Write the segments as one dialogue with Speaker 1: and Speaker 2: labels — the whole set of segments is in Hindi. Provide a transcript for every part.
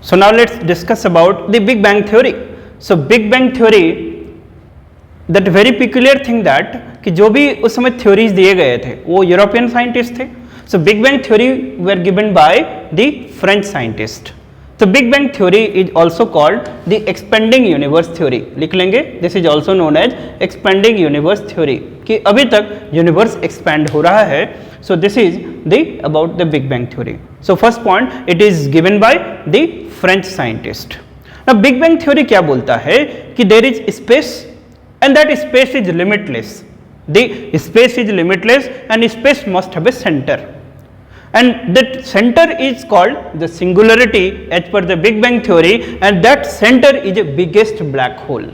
Speaker 1: So now let's discuss about the Big Bang theory. So Big Bang theory, that very peculiar thing that कि जो भी उस समय थ्योरीज दिए गए थे वो यूरोपियन साइंटिस्ट थे. So Big Bang theory were given by the French scientist. So Big Bang theory is also called the expanding universe theory. लिख लेंगे, this is also known as expanding universe theory कि अभी तक यूनिवर्स एक्सपैंड हो रहा है. So this is the about the Big Bang theory. So first point, it is given by the French scientist. Now Big Bang theory क्या बोलता है कि there is space and that space is limitless. The space is limitless and space must have a center. And that center is called the singularity as per the Big Bang theory, and that center is the biggest black hole.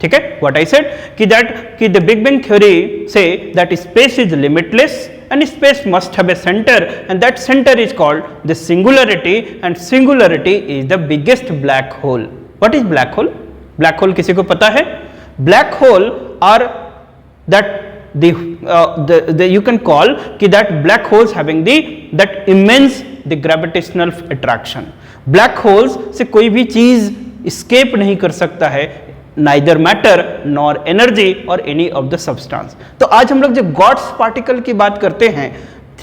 Speaker 1: ठीक है, what I said कि the Big Bang theory say that space is limitless and space must have a center, and that center is called the singularity, and singularity is the biggest black hole. What is black hole? Black hole किसी को पता है? Black hole are that the you can call कि that black holes having that immense the gravitational attraction. Black holes से कोई भी चीज escape नहीं कर सकता है, neither matter nor energy or any of the substance. तो आज हम लोग जब गॉड्स पार्टिकल की बात करते हैं,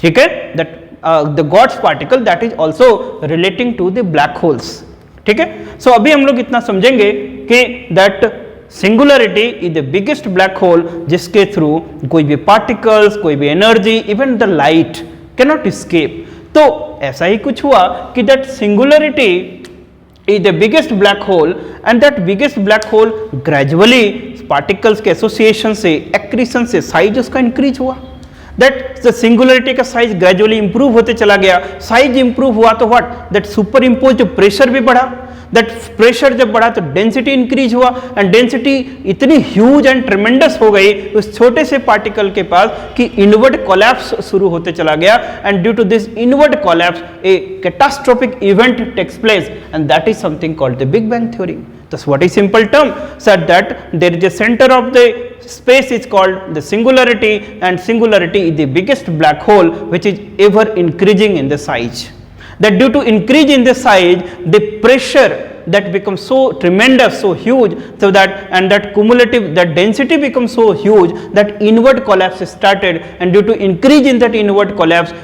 Speaker 1: ठीक है, that the God's particle that is also relating to the black holes. ठीक है, so अभी हम लोग इतना समझेंगे कि that singularity is the biggest black hole जिसके थ्रू कोई भी पार्टिकल्स, कोई भी energy, even the light can not escape. तो ऐसा ही कुछ हुआ कि that singularity is the biggest black hole, and that biggest black hole gradually particles के एसोसिएशन से, एक्रीशन से साइज उसका इंक्रीज हुआ. दैट द सिंगुलरिटी का साइज ग्रेजुअली इंप्रूव होते चला गया. साइज इंप्रूव हुआ तो what, that super impose pressure भी बढ़ा. दैट प्रेशर जब बढ़ा तो डेंसिटी इंक्रीज हुआ, एंड डेंसिटी इतनी ह्यूज एंड ट्रेमेंडस हो गई उस छोटे से पार्टिकल के पास कि इनवर्ट कोलैप्स शुरू होते चला गया. And due to this invert collapse a catastrophic event takes place, and that is something called the big bang theory. Thus what is simple term said that there is a center of the space is called the singularity, and singularity is the biggest black hole which is ever increasing in the size. That due to increase in the size, the pressure that becomes so tremendous, so huge, so that and that cumulative, that density becomes so huge that inward collapse started, and due to increase in that inward collapse,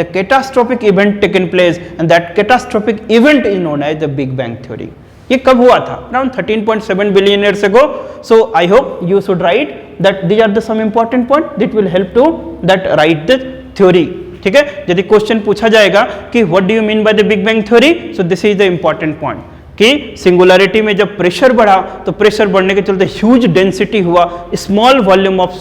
Speaker 1: the catastrophic event taken place, and that catastrophic event is known as the Big Bang theory. ये कब हुआ था? Around 13.7 billion years ago. So I hope you should write that these are the some important point that will help to that write the theory. ठीक है, यदि क्वेश्चन पूछा जाएगा कि what do you mean by the big bang theory, so this is the important point कि सिंगुलरिटी में जब प्रेशर बढ़ा तो प्रेशर बढ़ने के चलते ह्यूज डेंसिटी हुआ small volume of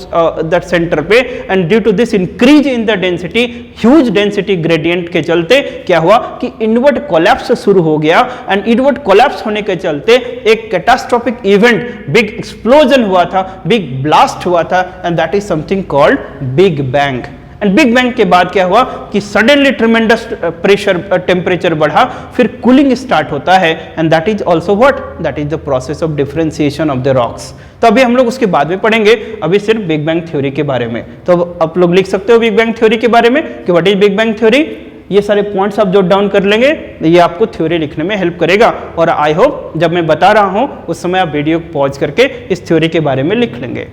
Speaker 1: that centre पे, and due to this increase in the density, huge density gradient के चलते क्या हुआ कि इनवर्ट कोलैप्स शुरू हो गया, एंड इनवर्ट कोलैप्स होने के चलते एक कैटास्ट्रोफिक इवेंट, बिग एक्सप्लोजन हुआ था, बिग ब्लास्ट हुआ था, and that is something called big bang. And big bang के बाद क्या हुआ कि सडनली ट्रेमेंडस प्रेशर, टेम्परेचर बढ़ा, फिर कूलिंग स्टार्ट होता है, and that is also what, that is the process of differentiation of the rocks. तो अभी हम लोग उसके बाद में पढ़ेंगे, अभी सिर्फ बिग बैंग थ्योरी के बारे में. तो आप लोग लिख सकते हो बिग बैंग थ्योरी के बारे में कि what is big bang theory. ये सारे पॉइंट्स आप जॉट डाउन कर लेंगे, ये आपको थ्योरी लिखने में हेल्प करेगा. और आई होप जब मैं बता रहा हूँ उस समय आप वीडियो पॉज करके इस थ्योरी के बारे में लिख लेंगे.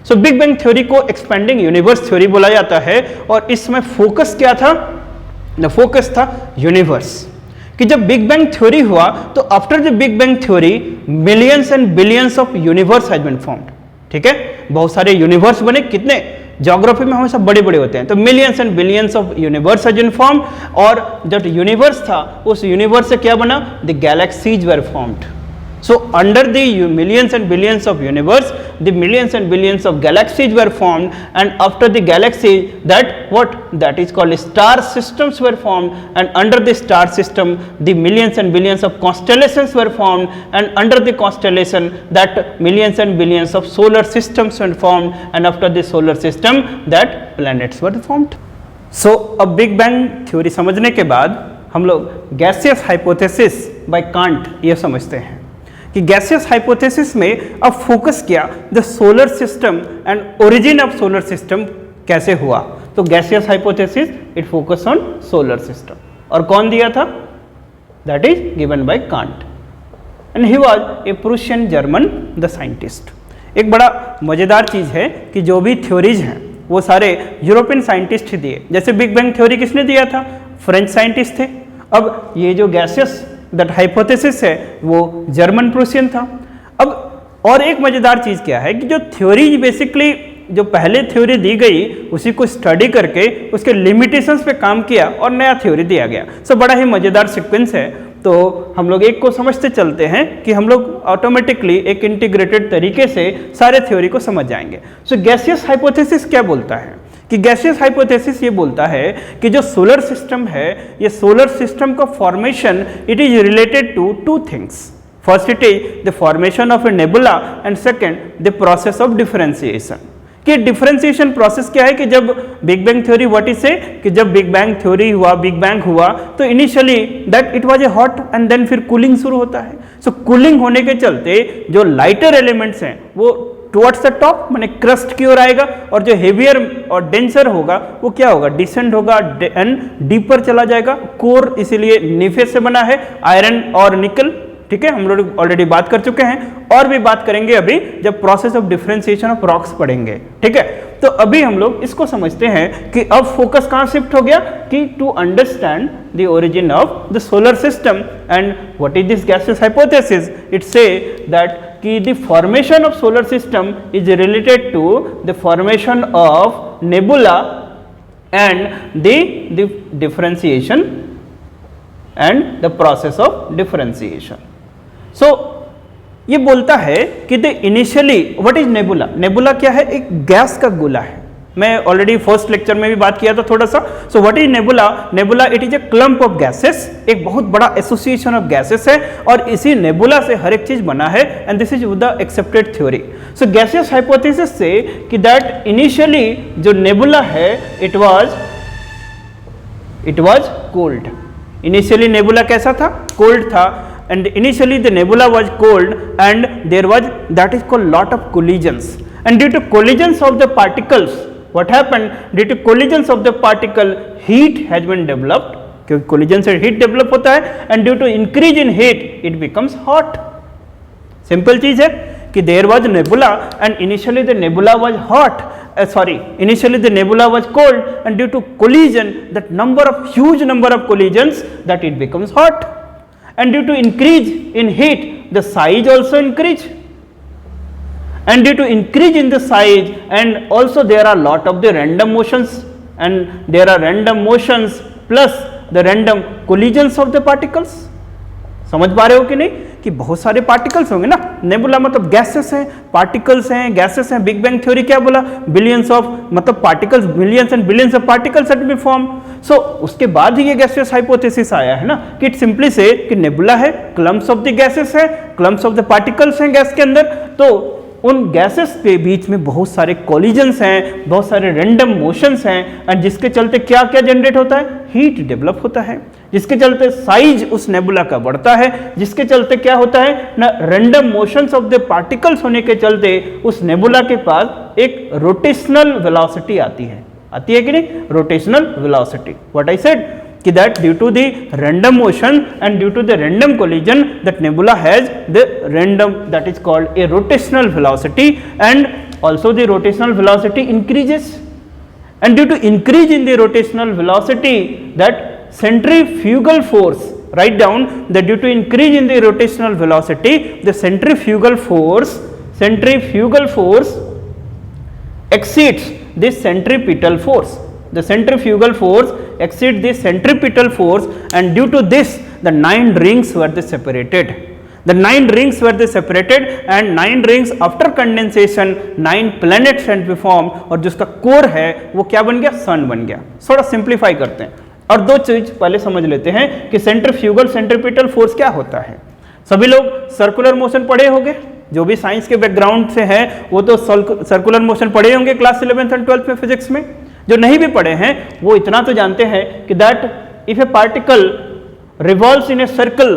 Speaker 1: सो बिग बैंग थ्योरी को एक्सपेंडिंग यूनिवर्स थ्योरी बोला जाता है, और इस समय फोकस क्या था? द फोकस था यूनिवर्स. कि जब बिग बैंग थ्योरी हुआ तो after the big bang theory millions and billions of universe has been formed. ठीक है, बहुत सारे यूनिवर्स बने. कितने? ज्योग्राफी में हमेशा बड़े बड़े होते हैं, तो millions and billions of universe has been formed. और जब यूनिवर्स था उस यूनिवर्स से क्या बना? The galaxies were formed. So under the millions and billions of universe, the millions and billions of galaxies were formed, and after the galaxies, that what? That is called star systems were formed, and under the star system, the millions and billions of constellations were formed, and under the constellation, that millions and billions of solar systems were formed, and after the solar system, that planets were formed. So अब Big Bang theory समझने के बाद हम लोग gaseous hypothesis by Kant ये समझते हैं कि गैसियस हाइपोथेसिस में अब फोकस किया the solar system and origin of solar system कैसे हुआ. तो gaseous hypothesis it focus on solar system. और कौन दिया था? That is given by can't and he was a Prussian German the scientist. एक बड़ा मजेदार चीज है कि जो भी थ्योरीज हैं वो सारे यूरोपियन साइंटिस्ट ही दिए। जैसे बिग बैंग थ्योरी किसने दिया था? फ्रेंच साइंटिस्ट थे। अब ये जो गैसियस दैट हाइपोथेसिस है वो जर्मन प्रूशियन था। अब और एक मजेदार चीज क्या है कि जो थ्योरी बेसिकली जो पहले थ्योरी दी गई उसी को स्टडी करके उसके लिमिटेशंस पे काम किया और नया थ्योरी दिया गया। सो बड़ा ही मजेदार सीक्वेंस है। तो हम लोग एक को समझते चलते हैं कि हम लोग ऑटोमेटिकली एक इंटीग्रेटेड तरीके से सारे थ्योरी को समझ जाएंगे। सो गैसियस हाइपोथेसिस क्या बोलता है कि गैसियस हाइपोथेसिस ये बोलता है कि जो सोलर सिस्टम है ये सोलर सिस्टम का formation it is related to two things. First it is the formation of a nebula and second the process of differentiation. कि डिफरेंशिएशन प्रोसेस क्या है कि जब big bang theory what is से कि जब बिग बैंग थ्योरी हुआ बिग बैंग हुआ तो initially that it was a hot and then फिर कूलिंग शुरू होता है। सो कूलिंग होने के चलते जो लाइटर एलिमेंट्स हैं वो टुवर्ड्स द टॉप माने क्रस्ट की ओर आएगा और जो हेवियर और डेंसर होगा वो क्या होगा? डिसेंड होगा एंड डीपर चला जाएगा। कोर इसीलिए नीफे से बना है, आयरन और निकल। ठीक है, हम लोग ऑलरेडी बात कर चुके हैं और भी बात करेंगे अभी जब process of differentiation of rocks पढ़ेंगे। ठीक है, तो अभी हम लोग इसको समझते हैं कि अब फोकस कहां शिफ्ट हो गया कि to understand the origin of the solar system and what is this gaseous hypothesis. It say that कि the formation of solar system is related to the formation of nebula and the differentiation and the process of differentiation. So ये बोलता है कि the initially what is nebula. Nebula क्या है? एक गैस का गोला है। मैं ऑलरेडी फर्स्ट लेक्चर में भी बात किया था थोड़ा सा। So what is nebula? Nebula it is a clump of gases, एक बहुत बड़ा एसोसिएशन ऑफ गैसेस है और इसी नेबुला से हर एक चीज बना है and this is the accepted theory. So gaseous hypothesis से कि दैट इनिशियली जो नेबुला है it was cold. Initially nebula कैसा था? कोल्ड था and initially the nebula was cold and there was that is called lot of collisions and due to collisions of the particles what happened? Due to collisions of the particle heat has been developed क्योंकि collision से heat develop होता है and due to increase in heat it becomes hot। Simple चीज है कि there was nebula and initially the nebula was hot initially the nebula was cold and due to collision that huge number of collisions that it becomes hot and due to increase in heat the size also increase and due to increase in the size and also there are lot of the random motions and there are random motions plus the random collisions of the particles। समझ पा रहे हो कि नहीं कि बहुत सारे पार्टिकल्स होंगे ना। नेबुला मतलब गैसेस हैं, पार्टिकल्स हैं, गैसेस हैं। बिग बैंग थ्योरी क्या बोला? बिलियंस ऑफ मतलब particles, millions and billions of particles at be form. So उसके बाद ही ये गैसियस हाइपोथेसिस आया है ना कि इट सिंपली से कि नेबुला है, क्लम्प्स ऑफ द गैसेस है, क्लम्प्स ऑफ द पार्टिकल्स हैं गैस के अंदर। तो उन गैसेस के बीच में बहुत सारे कॉलिजन्स हैं, बहुत सारे रैंडम मोशंस हैं एंड जिसके चलते क्या क्या जनरेट होता है? हीट डेवलप होता है, जिसके चलते साइज उस नेबुला का बढ़ता है, जिसके चलते क्या होता है ना random motions of the particles होने के चलते उस नेबुला के पास एक रोटेशनल वेलोसिटी आती है कि नहीं? Rotational velocity what I said कि that due to the random motion and due to the random collision that nebula has the random that is called a rotational velocity and also the rotational velocity increases and due to increase in the rotational velocity that centrifugal force, write down that due to increase in the rotational velocity the centrifugal force exceeds the centripetal force. The centrifugal force exceeds the centripetal force and due to this the 9 rings were separated. The 9 rings were separated and 9 rings after condensation 9 planets and formed और जिसका कोर है वो क्या बन गया? सन बन गया। थोड़ा सिंप्लीफाई करते हैं और दो चीज पहले समझ लेते हैं कि सेंट्रीफ्यूगल सेंट्रीपिटल फोर्स क्या होता है। सभी लोग सर्कुलर मोशन पढ़े होंगे, जो भी साइंस के बैकग्राउंड से है वो तो सर्कुलर मोशन पढ़े होंगे क्लास 11th एंड 12th में फिजिक्स में। जो नहीं भी पढ़े हैं वो इतना तो जानते हैं कि that if a particle revolves in a circle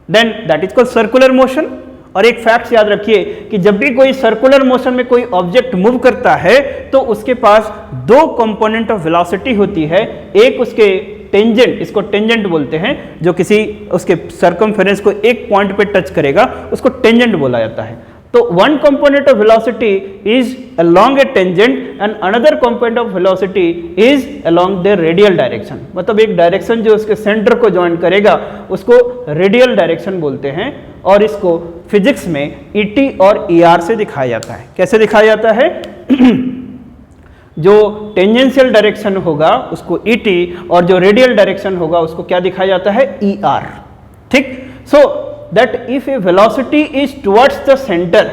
Speaker 1: then that is called circular motion. और एक फैक्ट याद रखिए कि जब भी कोई सर्कुलर मोशन में कोई ऑब्जेक्ट मूव करता है तो उसके पास दो कंपोनेंट ऑफ वेलोसिटी होती है, एक उसके टेंजेंट, इसको टेंजेंट बोलते हैं, जो किसी उसके सर्कमफेरेंस को एक पॉइंट पे टच करेगा उसको टेंजेंट बोला जाता है। तो one component of velocity is along A tangent and another component of velocity is along the radial direction, मतलब एक डायरेक्शन जो उसके सेंटर को ज्वाइन करेगा उसको रेडियल डायरेक्शन बोलते हैं, और इसको फिजिक्स में ईटी और ईआर से दिखाया जाता है। कैसे दिखाया जाता है? जो टेंजेंशियल डायरेक्शन होगा उसको ईटी और जो रेडियल डायरेक्शन होगा उसको क्या दिखाया जाता है? ईआर। ठीक, so that if A velocity is towards the centre,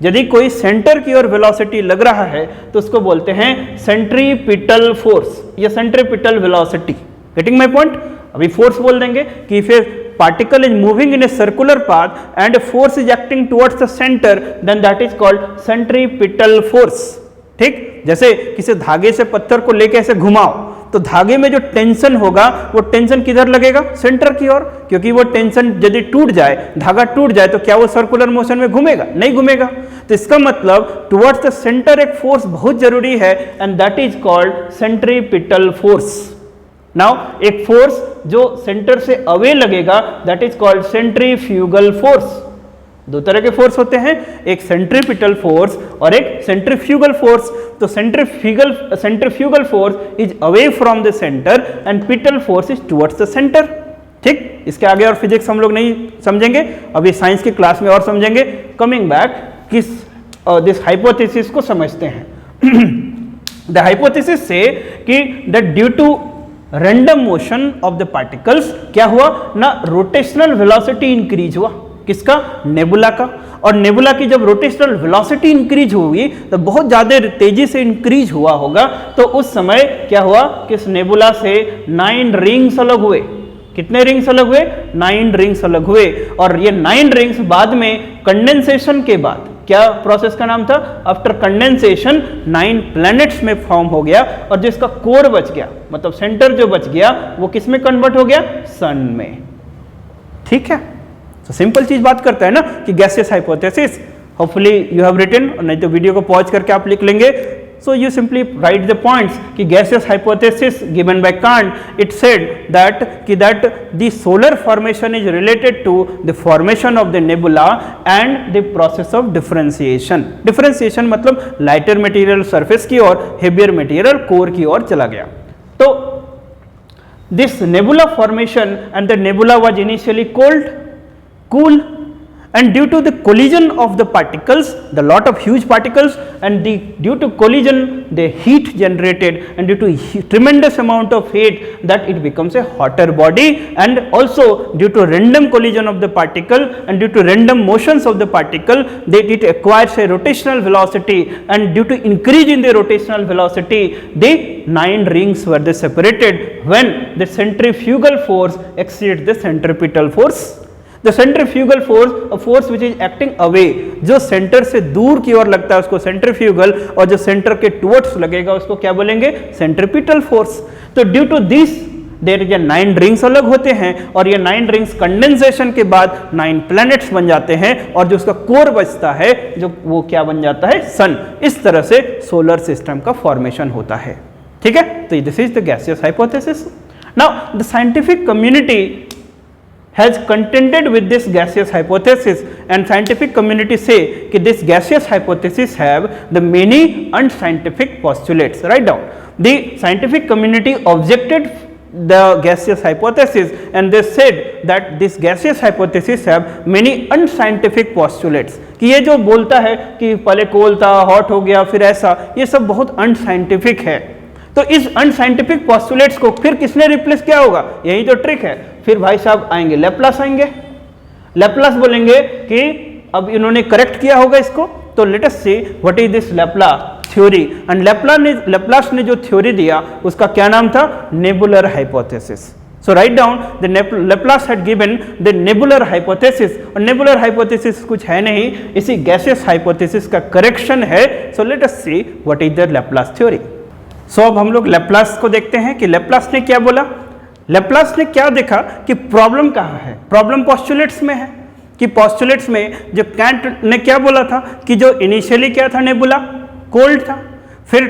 Speaker 1: यदि कोई सेंटर की ओर वेलोसिटी लग रहा है तो उसको बोलते हैं सेंट्रीपिटल फोर्स या centripetal velocity. Getting my point? अभी फोर्स बोल देंगे कि if A particle is moving in a circular path and a force is acting towards the center, then that is called centripetal force। ठीक, जैसे किसी धागे से पत्थर को लेके ऐसे घुमाओ तो धागे में जो टेंशन होगा वो टेंशन किधर लगेगा? सेंटर की ओर, क्योंकि वो टेंशन यदि टूट जाए, धागा टूट जाए तो क्या वो सर्कुलर मोशन में घूमेगा? नहीं घूमेगा। तो इसका मतलब टुवर्ड्स द सेंटर एक फोर्स बहुत जरूरी है and that is called centripetal force. Now एक फोर्स जो सेंटर से अवे लगेगा that is called centrifugal force. दो तरह के फोर्स होते हैं, एक सेंट्रीपिटल फोर्स और एक सेंट्रीफ्यूगल फोर्स। तो centrifugal force is away from the centre and petal force is towards the centre. ठीक, इसके आगे और फिजिक्स हम लोग नहीं समझेंगे, अभी साइंस की क्लास में और समझेंगे। कमिंग बैक, किस दिस हाइपोथेसिस को समझते हैं। द हाइपोथेसिस से कि that due to random motion of the particles क्या हुआ ना, रोटेशनल वेलोसिटी इंक्रीज हुआ। किसका? नेबुला का। और नेबुला की जब रोटेशनल वेलोसिटी इंक्रीज हुई तो बहुत ज्यादा तेजी से इंक्रीज हुआ होगा, तो उस समय क्या हुआ कि इस नेबुला से 9 रिंग्स अलग हुए। कितने रिंग्स अलग हुए? 9 रिंग्स अलग हुए। और ये 9 रिंग्स बाद में कंडेंसेशन के बाद, क्या प्रोसेस का नाम था? आफ्टर कंडेंसेशन 9 प्लैनेट्स में फॉर्म हो गया, और जो इसका कोर बच गया, मतलब सेंटर जो बच गया, वो किस में कन्वर्ट हो गया? सन में। ठीक है, तो सिंपल चीज बात करता है ना कि gaseous hypothesis. Hopefully you have written, नहीं तो वीडियो को पॉज करके आप लिख लेंगे। So you simply write the points कि gaseous hypothesis given by Kant, it said that the solar formation is related to the formation of the nebula and the process of differentiation। differentiation मतलब lighter material surface की ओर, heavier material core की ओर चला गया। तो this nebula formation and the nebula was initially cool, and due to the collision of the particles, the lot of huge particles, and due to collision the heat generated, and due to tremendous amount of heat that it becomes a hotter body, and also due to random collision of the particle and due to random motions of the particle that it acquires a rotational velocity, and due to increase in the rotational velocity the 9 rings were separated when the centrifugal force exceeds the centripetal force। The centrifugal force, a force which is acting away, जो सेंटर से दूर की ओर लगता है उसको सेंट्रीफ्यूगल, और जो सेंटर के टुवर्ड्स लगेगा उसको क्या बोलेंगे? Centripetal force. तो due to this there is 9 rings अलग होते हैं, और ये 9 रिंग्स कंडेंसेशन के बाद 9 प्लैनेट्स बन जाते हैं, और जो उसका कोर बचता है जो वो क्या बन जाता है? सन। इस तरह से सोलर सिस्टम का फॉर्मेशन होता है। ठीक है, तो this is the gaseous hypothesis. Now the scientific community has contended with this gaseous hypothesis, and scientific community say कि this gaseous hypothesis have the many unscientific postulates। Write down, the scientific community objected the gaseous hypothesis and they said that this gaseous hypothesis have many unscientific postulates। कि ये जो बोलता है कि पहले कोल था, हॉट हो गया, फिर ऐसा, ये सब बहुत अनसाइंटिफिक है। तो इस अनसाइंटिफिक पोस्टुलेट्स को फिर किसने रिप्लेस किया होगा? यही तो ट्रिक है। फिर भाई साहब आएंगे लैप्लास, आएंगे लैप्लास, बोलेंगे कि अब इन्होंने करेक्ट किया होगा इसको। तो let us see what is this Laplace theory, and Laplace ने जो थ्योरी दिया उसका क्या नाम था? Nebular hypothesis. So write down the Laplace had given the nebular hypothesis, और nebular hypothesis कुछ है नहीं, इसी gaseous hypothesis का correction है। So let us see what is the Laplace theory। So अब हम लोग लैप्लास को देखते हैं कि लैप्लास ने क्या बोला। लैप्लास ने क्या देखा कि प्रॉब्लम कहाँ है? प्रॉब्लम पोस्टुलेट्स में है। कि पोस्टुलेट्स में जो कैंट ने क्या बोला था कि जो इनिशियली क्या था? नेबुला कोल्ड था, फिर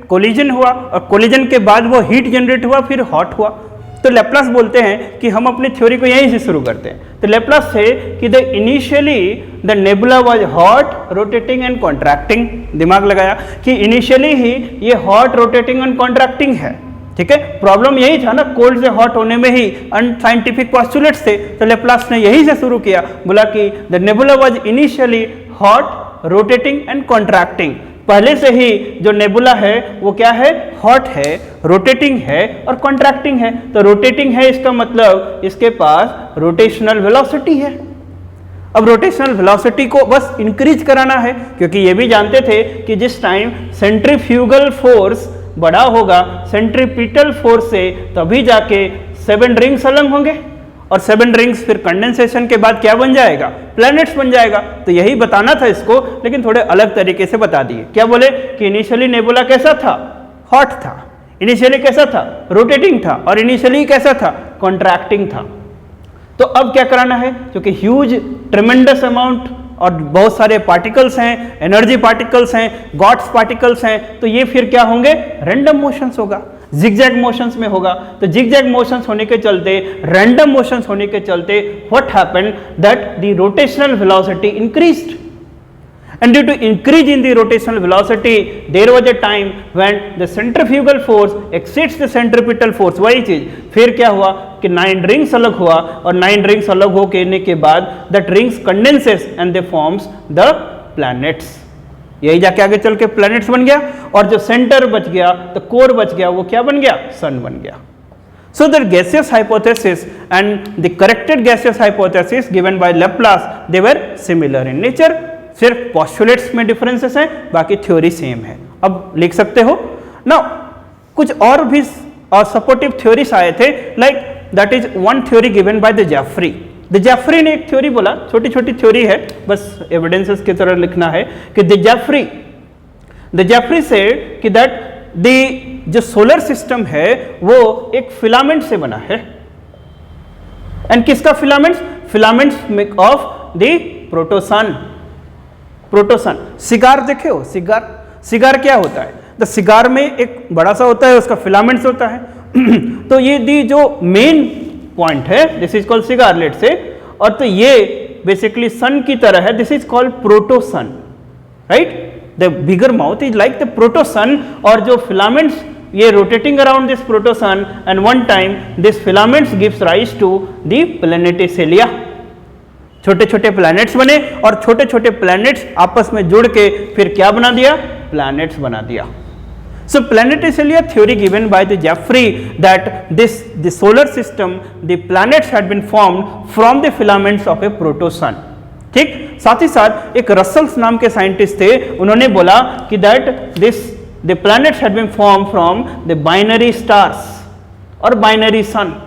Speaker 1: कोलिजन हुआ, और कोलिजन के बाद वो हीट जनरेट हुआ, फिर हॉट हुआ। तो लेप्लास बोलते हैं कि हम अपनी थ्योरी को यहीं से शुरू करते हैं। तो लेप्लास से कि the initially the nebula was hot rotating and contracting, दिमाग लगाया कि इनिशियली ही ये हॉट रोटेटिंग एंड कॉन्ट्रैक्टिंग है, ठीक है। प्रॉब्लम यही था ना, कोल्ड से हॉट होने में ही अनसाइंटिफिक पोस्टुलेट्स थे। तो लेप्लास ने यही से शुरू किया, बोला कि the nebula was initially hot rotating and contracting. पहले से ही जो नेबुला है वो क्या है, हॉट है, रोटेटिंग है और कॉन्ट्रैक्टिंग है। तो रोटेटिंग है इसका मतलब इसके पास रोटेशनल वेलोसिटी है। अब रोटेशनल वेलोसिटी को बस इंक्रीज कराना है, क्योंकि ये भी जानते थे कि जिस टाइम सेंट्रीफ्यूगल फोर्स बड़ा होगा सेंट्रीपिटल फोर्स से, तभी जाके 7 रिंग्स अलग होंगे और 7 रिंग्स फिर कंडेंसेशन के बाद क्या बन जाएगा, प्लैनेट्स बन जाएगा। तो यही बताना था इसको, लेकिन थोड़े अलग तरीके से बता दिए। क्या बोले कि इनिशियली नेबुला कैसा था, हॉट था, इनिशियली कैसा था, रोटेटिंग था, और इनिशियली कैसा था, कॉन्ट्रैक्टिंग था। तो अब क्या कराना है, क्योंकि ह्यूज ट्रिमेंडस अमाउंट और बहुत सारे पार्टिकल्स हैं, एनर्जी पार्टिकल्स हैं, गॉड्स पार्टिकल्स हैं, तो ये फिर क्या होंगे, रैंडम मोशंस होगा, जिगजैग मोशंस में होगा। तो जिगजैग मोशंस होने के चलते, रैंडम मोशंस होने के चलते what happened that the rotational velocity increased, and due to increase in the rotational velocity there was a time when the centrifugal force exceeds the centripetal force। वही चीज फिर क्या हुआ कि 9 रिंग्स अलग हुआ, और 9 रिंग्स अलग होने के बाद that rings condenses and they forms the planets। यही जाके आगे चल के प्लैनेट्स बन गया, और जो सेंटर बच गया, तो कोर बच गया, वो क्या बन गया, सन बन गया। So the gaseous hypothesis and the corrected gaseous hypothesis given by Laplace they were similar in nature। सिर्फ पोस्टुलेट्स में डिफरेंसेस हैं, बाकी थ्योरी सेम है। अब लिख सकते हो ना। कुछ और भी सपोर्टिव थ्योरीज आए थे, like that is one theory given by the Jeffrey. The Jeffrey ने एक थ्योरी बोला, छोटी छोटी थ्योरी है, बस एविडेंसेस की तरह लिखना है कि द जेफरी सेड कि दैट द जो सोलर सिस्टम है वो एक फिलामेंट से बना है। एंड किसका filaments, filaments of the protosun. Protosun, cigar देखे हो, सिगार क्या होता है, तो सिगार में एक बड़ा सा होता है, उसका फिलामेंट्स होता है। तो ये दी जो मेन पॉइंट है, this is called cigar, let say, और तो ये बेसिकली सन की तरह है, this is called protosun, right. The bigger mouth is like the protosun, और जो फिलामेंट्स ये rotating around this protosun, and one time this filaments gives rise to the planetesimal. छोटे छोटे प्लैनेट्स बने, और छोटे छोटे प्लैनेट्स आपस में जुड़ के फिर क्या बना दिया, प्लैनेट्स बना दिया। So planetesimal theory given by the Jeffrey that the solar system, the planets had been formed from the filaments of a protosun. ठीक, साथ ही साथ एक रसल्स नाम के साइंटिस्ट थे, उन्होंने बोला कि that the planets had been formed from the binary stars और बाइनरी सन।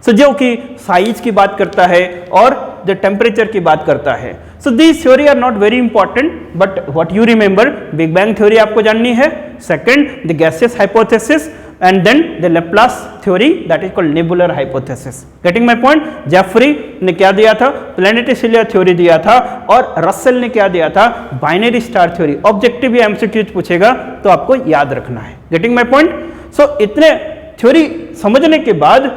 Speaker 1: सो जो कि साइज की बात करता है और द टेम्परेचर की बात करता है। So these theory are not very important, but what you remember, big bang theory आपको जाननी है, second the gaseous hypothesis, and then the Laplace theory that is called nebular hypothesis. Getting my point. Jeffrey ने क्या दिया था, प्लैनेटेसिलिया थ्योरी दिया था, और रसेल ने क्या दिया था, बाइनरी स्टार थ्योरी। ऑब्जेक्टिव या एमसीक्यू पूछेगा तो आपको याद रखना है। Getting my point. सो इतने थ्योरी समझने के बाद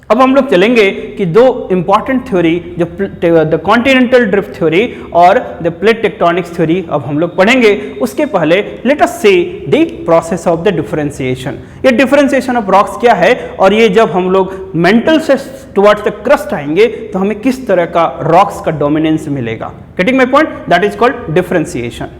Speaker 1: अब हम लोग चलेंगे कि दो इंपॉर्टेंट थ्योरी, जो द कॉन्टिनेंटल ड्रिफ्ट थ्योरी और द प्लेट टेक्टोनिक्स थ्योरी अब हम लोग पढ़ेंगे। उसके पहले let us see the process of the differentiation. ये डिफरेंशिएशन ऑफ रॉक्स क्या है, और ये जब हम लोग मेंटल से टुवर्ड्स द क्रस्ट आएंगे तो हमें किस तरह का रॉक्स का डोमिनेंस मिलेगा। Getting my point, that is called differentiation.